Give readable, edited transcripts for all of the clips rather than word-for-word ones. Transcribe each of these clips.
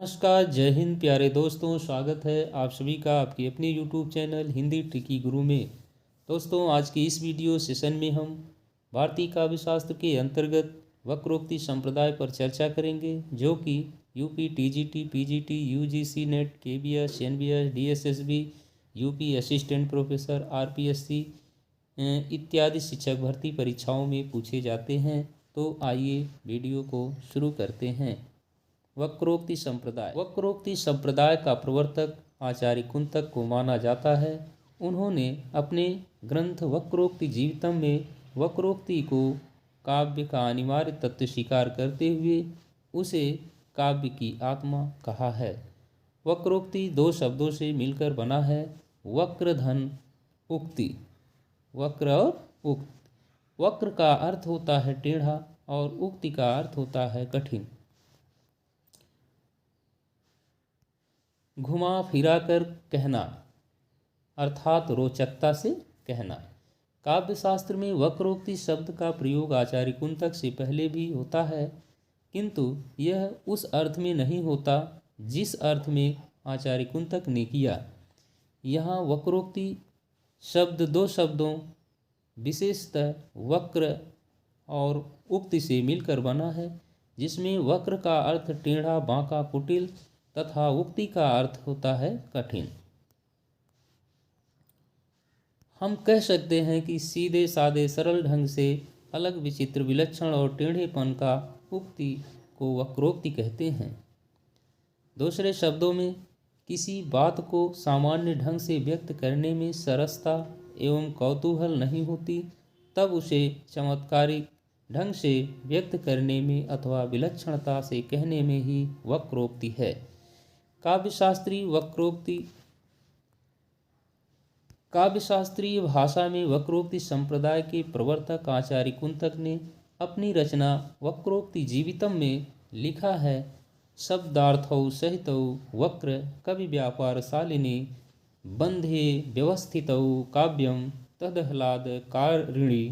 नमस्कार, जय हिंद प्यारे दोस्तों। स्वागत है आप सभी का आपके अपने यूट्यूब चैनल हिंदी ट्रिकी गुरु में। दोस्तों, आज की इस वीडियो सेशन में हम भारतीय काव्य शास्त्र के अंतर्गत वक्रोक्ति संप्रदाय पर चर्चा करेंगे, जो कि UP, TGT, PGT, UGC net, KBS, NBS, DSSB, UP assistant professor, RPSC इत्यादि शिक्षक भर्ती परीक्षाओं में पूछे जाते हैं। तो आइए वीडियो को शुरू करते हैं। वक्रोक्ति संप्रदाय का प्रवर्तक आचार्य कुंतक को माना जाता है। उन्होंने अपने ग्रंथ वक्रोक्ति जीवितम में वक्रोक्ति को काव्य का अनिवार्य तत्व स्वीकार करते हुए उसे काव्य की आत्मा कहा है। वक्रोक्ति दो शब्दों से मिलकर बना है, वक्र धन उक्ति। वक्र और उक्त। वक्र का अर्थ होता है टेढ़ा और उक्ति का अर्थ होता है कठिन। घुमा फिरा कर कहना अर्थात रोचकता से कहना। काव्यशास्त्र में वक्रोक्ति शब्द का प्रयोग आचार्य कुंतक से पहले भी होता है, किंतु यह उस अर्थ में नहीं होता जिस अर्थ में आचार्य कुंतक ने किया। यहाँ वक्रोक्ति शब्द दो शब्दों विशेषतः वक्र और उक्ति से मिलकर बना है, जिसमें वक्र का अर्थ टेढ़ा, बांका, कुटिल तथा उक्ति का अर्थ होता है कठिन। हम कह सकते हैं कि सीधे साधे सरल ढंग से अलग, विचित्र, विलक्षण और टेढ़ेपन का उक्ति को वक्रोक्ति कहते हैं। दूसरे शब्दों में किसी बात को सामान्य ढंग से व्यक्त करने में सरसता एवं कौतूहल नहीं होती, तब उसे चमत्कारिक ढंग से व्यक्त करने में अथवा विलक्षणता से कहने में ही वक्रोक्ति है। काव्यशास्त्रीय भाषा में वक्रोक्ति संप्रदाय के प्रवर्तक आचार्य कुंतक ने अपनी रचना वक्रोक्ति जीवितम में लिखा है। शब्दार्थौ सहितौ वक्र कवि व्यापार शालिनी बंधे व्यवस्थितौ काव्यम तदह्लाद कारिणी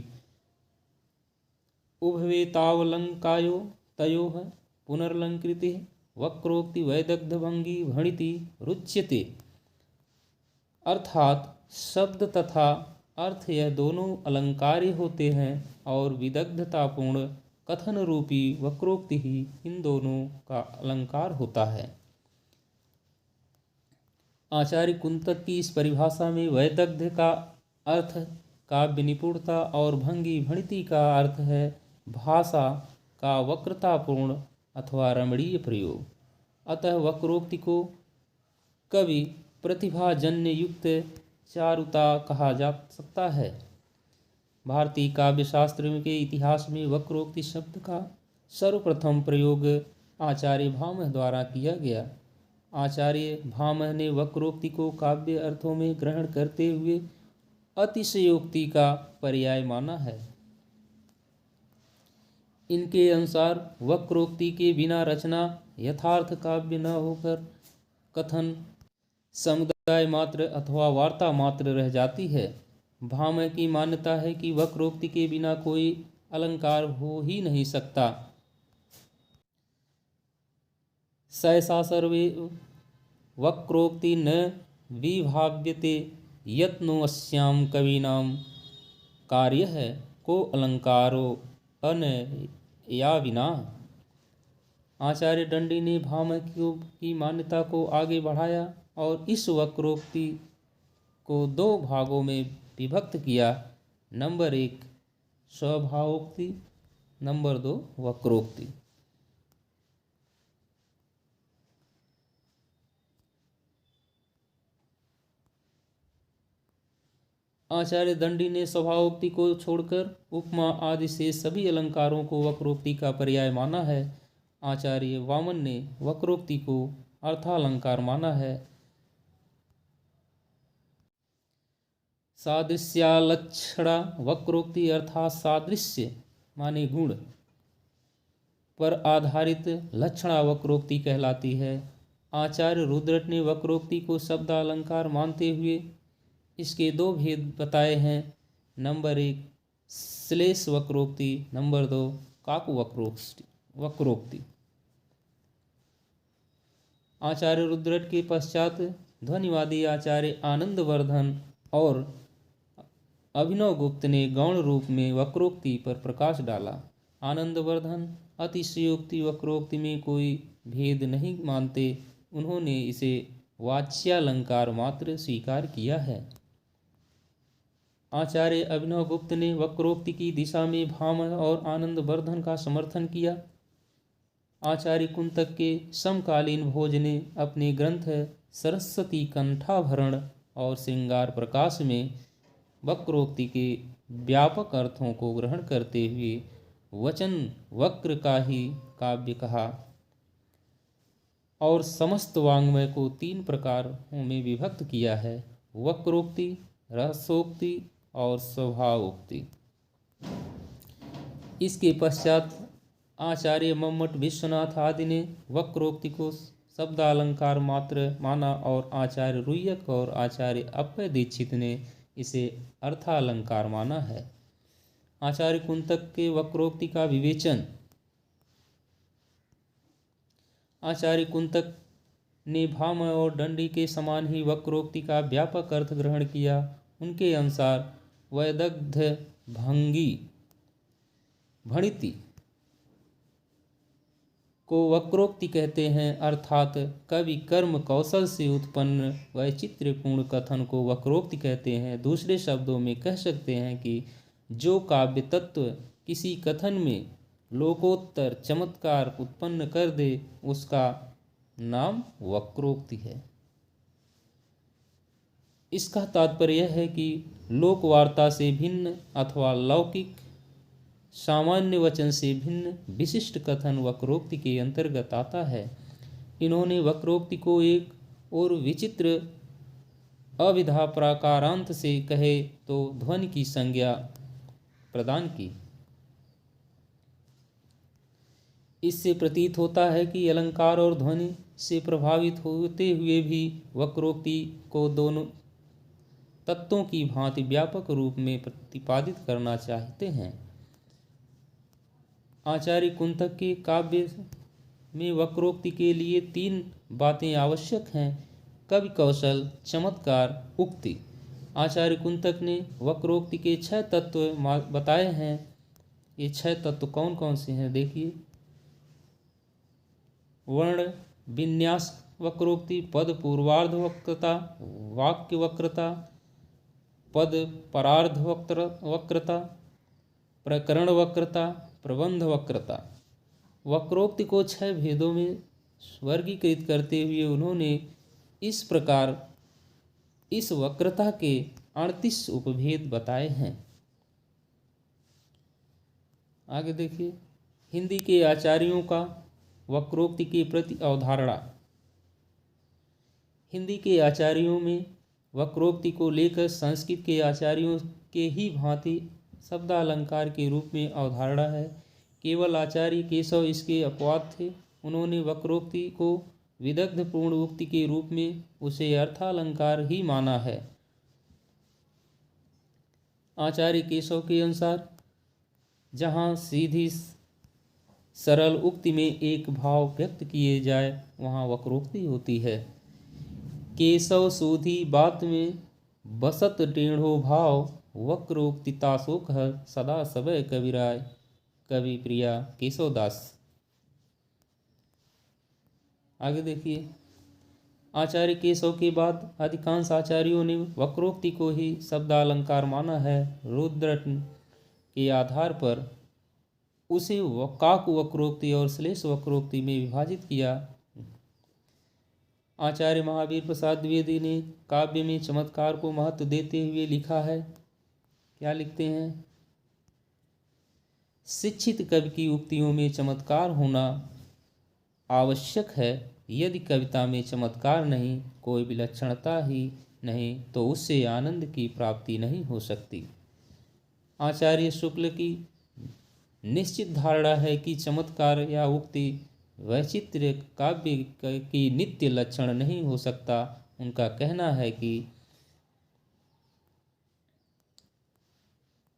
उभवेतावलंकायो तयोः पुनर्लंकृति वक्रोक्ति वैदग्ध भंगी भणिति रुच्यते। अर्थात शब्द तथा अर्थ यह दोनों अलंकार्य होते हैं और विदग्धतापूर्ण कथन रूपी वक्रोक्ति ही इन दोनों का अलंकार होता है। आचार्य कुंतक की इस परिभाषा में वैदग्ध का अर्थ काव्य निपुणता और भंगी भणिति का अर्थ है भाषा का वक्रतापूर्ण अथवा रमणीय प्रयोग। अतः वक्रोक्ति को कवि प्रतिभाजन्य युक्त चारुता कहा जा सकता है। भारतीय काव्यशास्त्र के इतिहास में वक्रोक्ति शब्द का सर्वप्रथम प्रयोग आचार्य भामह द्वारा किया गया। आचार्य भामह ने वक्रोक्ति को काव्य अर्थों में ग्रहण करते हुए अतिशयोक्ति का पर्याय माना है। इनके अनुसार वक्रोक्ति के बिना रचना यथार्थ काव्य न होकर कथन समुदाय मात्र अथवा वार्ता मात्र रह जाती है। भामह की मान्यता है कि वक्रोक्ति के बिना कोई अलंकार हो ही नहीं सकता। सहसा सर्वे वक्रोक्ति न विभाव्यते यत्नो अस्याम कवीनाम कार्य है को अलंकारो अनया विना। आचार्य दंडी ने भामह की मान्यता को आगे बढ़ाया और इस वक्रोक्ति को दो भागों में विभक्त किया। Number 1 स्वभावोक्ति, number 2 वक्रोक्ति। आचार्य दंडी ने स्वभावोक्ति को छोड़कर उपमा आदि से सभी अलंकारों को वक्रोक्ति का पर्याय माना है। आचार्य वामन ने वक्रोक्ति को अर्थालंकार माना है। सादृश्यालक्षणा वक्रोक्ति अर्थात सादृश्य माने गुण पर आधारित लक्षणा वक्रोक्ति कहलाती है। आचार्य रुद्रट ने वक्रोक्ति को शब्दालंकार मानते हुए इसके दो भेद बताए हैं। नंबर 1 श्लेष वक्रोक्ति, नंबर 2 काकु वक्रोक्ति। आचार्य रुद्रट के पश्चात ध्वनिवादी आचार्य आनंदवर्धन और अभिनव गुप्त ने गौण रूप में वक्रोक्ति पर प्रकाश डाला। आनंदवर्धन अतिशयोक्ति वक्रोक्ति में कोई भेद नहीं मानते, उन्होंने इसे वाच्यालंकार मात्र स्वीकार किया है। आचार्य अभिनव गुप्त ने वक्रोक्ति की दिशा में भामह और आनंदवर्धन का समर्थन किया। आचार्य कुंतक के समकालीन भोज ने अपने ग्रंथ सरस्वती कंठाभरण और श्रृंगार प्रकाश में वक्रोक्ति के व्यापक अर्थों को ग्रहण करते हुए वचन वक्र का ही काव्य कहा और समस्त वाङ्मय को 3 प्रकारों में विभक्त किया है: वक्रोक्ति, रहस्योक्ति और स्वभावोक्ति। इसके पश्चात आचार्य मम्मट विश्वनाथ आदि ने वक्रोक्ति को शब्दालंकार मात्र माना और आचार्य रुय्यक और आचार्य अप्पय दीक्षित ने इसे अर्थालंकार माना है। आचार्य कुंतक के वक्रोक्ति का विवेचन। आचार्य कुंतक ने भामह और दंडी के समान ही वक्रोक्ति का व्यापक अर्थ ग्रहण किया। उनके अनुसार वैदग्ध, भंगी, भणिति को वक्रोक्ति कहते हैं, अर्थात कवि कर्म कौशल से उत्पन्न वैचित्र्यपूर्ण कथन को वक्रोक्ति कहते हैं। दूसरे शब्दों में कह सकते हैं कि जो काव्य तत्व किसी कथन में लोकोत्तर चमत्कार उत्पन्न कर दे उसका नाम वक्रोक्ति है। इसका तात्पर्य है कि लोकवार्ता से भिन्न अथवा लौकिक सामान्य वचन से भिन्न विशिष्ट कथन वक्रोक्ति के अंतर्गत आता है। इन्होंने वक्रोक्ति को एक और विचित्र अविधा प्राकारांत से कहे तो ध्वनि की संज्ञा प्रदान की। इससे प्रतीत होता है कि अलंकार और ध्वनि से प्रभावित होते हुए भी वक्रोक्ति को दोनों तत्वों की भांति व्यापक रूप में प्रतिपादित करना चाहते हैं। आचार्य कुंतक के काव्य में वक्रोक्ति के लिए 3 बातें आवश्यक हैं: कवि कौशल, चमत्कार, उक्ति। आचार्य कुंतक ने वक्रोक्ति के 6 तत्व बताए हैं। ये 6 तत्व कौन कौन से हैं देखिए। वर्ण विन्यास वक्रोक्ति, पद पूर्वार्ध वक्रता, वाक्य वक्रता, पद परार्ध वक्रता, प्रकरण वक्रता, प्रबंध वक्रता। वक्रोक्ति को 6 भेदों में वर्गीकृत करते हुए उन्होंने इस प्रकार इस वक्रता के 38 उपभेद बताए हैं। आगे देखिए, हिंदी के आचार्यों का वक्रोक्ति के प्रति अवधारणा। हिंदी के आचार्यों में वक्रोक्ति को लेकर संस्कृत के आचार्यों के ही भांति शब्दालंकार के रूप में अवधारणा है। केवल आचार्य केशव इसके अपवाद थे। उन्होंने वक्रोक्ति को विदग्ध पूर्ण उक्ति के रूप में उसे अर्थालंकार ही माना है। आचार्य केशव के अनुसार जहाँ सीधी सरल उक्ति में एक भाव व्यक्त किए जाए वहाँ वक्रोक्ति होती है। केशव सूधी बात में बसत टेढ़ो भाव, वक्रोक्तिता शोक सदा सबय कविराय। कवि प्रिया केशवदास। आगे देखिए, आचार्य केशव के बाद अधिकांश आचार्यों ने वक्रोक्ति को ही शब्दालंकार माना है। रुद्रट के आधार पर उसे काक वक्रोक्ति और श्लेष वक्रोक्ति में विभाजित किया। आचार्य महावीर प्रसाद द्विवेदी ने काव्य में चमत्कार को महत्व देते हुए लिखा है। क्या लिखते हैं? शिक्षित कवि की उक्तियों में चमत्कार होना आवश्यक है। यदि कविता में चमत्कार नहीं, कोई विलक्षणता ही नहीं, तो उससे आनंद की प्राप्ति नहीं हो सकती। आचार्य शुक्ल की निश्चित धारणा है कि चमत्कार या उक्ति वैचित्र्य काव्य की नित्य लक्षण नहीं हो सकता। उनका कहना है कि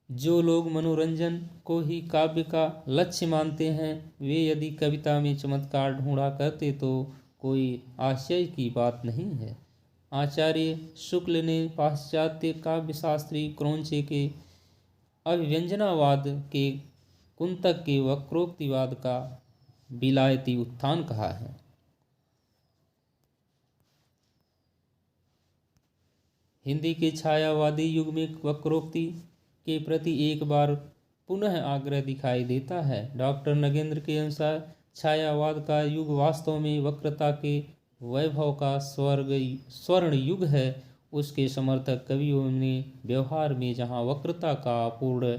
जो लोग मनोरंजन को ही काव्य का लक्ष्य मानते हैं, वे यदि कविता में चमत्कार ढूंढा करते तो कोई आश्चर्य की बात नहीं है। आचार्य शुक्ल ने पाश्चात्य काव्यशास्त्री क्रौंचे के अभिव्यंजनावाद के कुंतक के वक्रोक्तिवाद का विलायती उत्थान कहा है। हिंदी के छायावादी युग में वक्रोक्ति के प्रति एक बार पुनः आग्रह दिखाई देता है। डॉक्टर नगेंद्र के अनुसार छायावाद का युग वास्तव में वक्रता के वैभव का स्वर्ण युग है। उसके समर्थक कवियों ने व्यवहार में जहाँ वक्रता का पूर्ण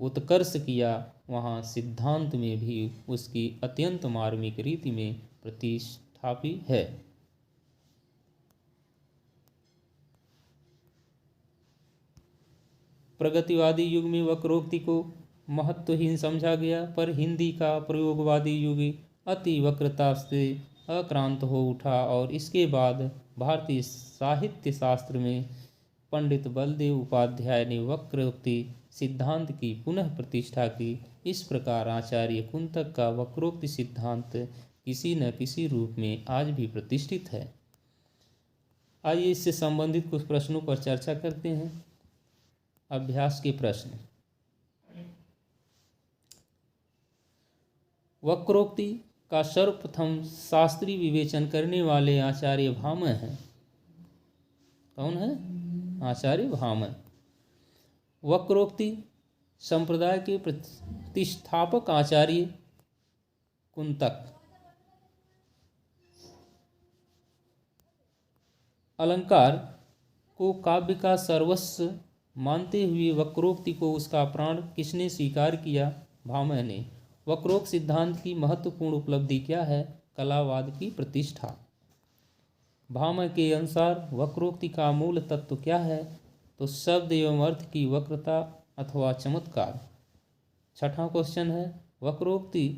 उत्कर्ष किया, वहाँ सिद्धांत में भी उसकी अत्यंत मार्मिक रीति में प्रतिष्ठापी है। प्रगतिवादी युग में वक्रोक्ति को महत्वहीन समझा गया, पर हिंदी का प्रयोगवादी युग अति वक्रता से आक्रांत हो उठा और इसके बाद भारतीय साहित्य शास्त्र में पंडित बलदेव उपाध्याय ने वक्रोक्ति सिद्धांत की पुनः प्रतिष्ठा की। इस प्रकार आचार्य कुंतक का वक्रोक्ति सिद्धांत किसी न किसी रूप में आज भी प्रतिष्ठित है। आइए इससे संबंधित कुछ प्रश्नों पर चर्चा करते हैं। अभ्यास के प्रश्न। वक्रोक्ति का सर्वप्रथम शास्त्रीय विवेचन करने वाले आचार्य भामह हैं। कौन है? आचार्य भामह। वक्रोक्ति संप्रदाय के प्रतिष्ठापक आचार्य कुंतक। अलंकार को काव्य का सर्वस्व मानते हुए वक्रोक्ति को उसका प्राण किसने स्वीकार किया? भामह ने। वक्रोक्त सिद्धांत की महत्वपूर्ण उपलब्धि क्या है? कलावाद की प्रतिष्ठा। भामह के अनुसार वक्रोक्ति का मूल तत्व क्या है? तो शब्द एवं अर्थ की वक्रता अथवा चमत्कार। छठा क्वेश्चन है, वक्रोक्ति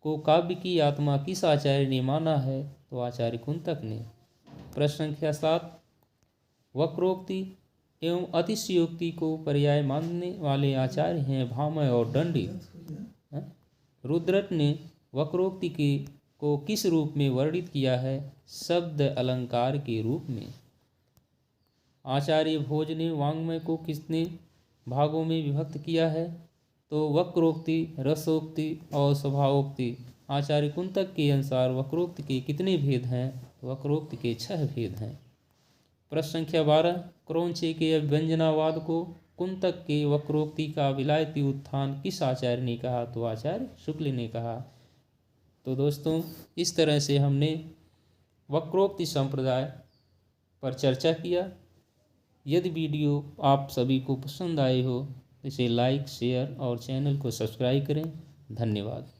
को काव्य की आत्मा किस आचार्य ने माना है? तो आचार्य कुंतक ने। प्रश्न संख्या 7, वक्रोक्ति एवं अतिशयोक्ति को पर्याय मानने वाले आचार्य हैं भामह और दंडी। रुद्रट ने वक्रोक्ति को किस रूप में वर्णित किया है? शब्द अलंकार के रूप में। आचार्य भोज ने वाङ्मय को कितने भागों में विभक्त किया है? तो वक्रोक्ति, रसोक्ति और स्वभावोक्ति। आचार्य कुंतक के अनुसार वक्रोक्ति के कितने भेद हैं? वक्रोक्ति के 6 भेद हैं। प्रश्न संख्या 12, क्रौंचे के अभिव्यंजनावाद को कुंतक के वक्रोक्ति का विलायती उत्थान किस आचार्य ने कहा? तो आचार्य शुक्ल ने कहा। तो दोस्तों, इस तरह से हमने वक्रोक्ति संप्रदाय पर चर्चा किया। यदि वीडियो आप सभी को पसंद आए हो तो इसे लाइक, शेयर और चैनल को सब्सक्राइब करें। धन्यवाद।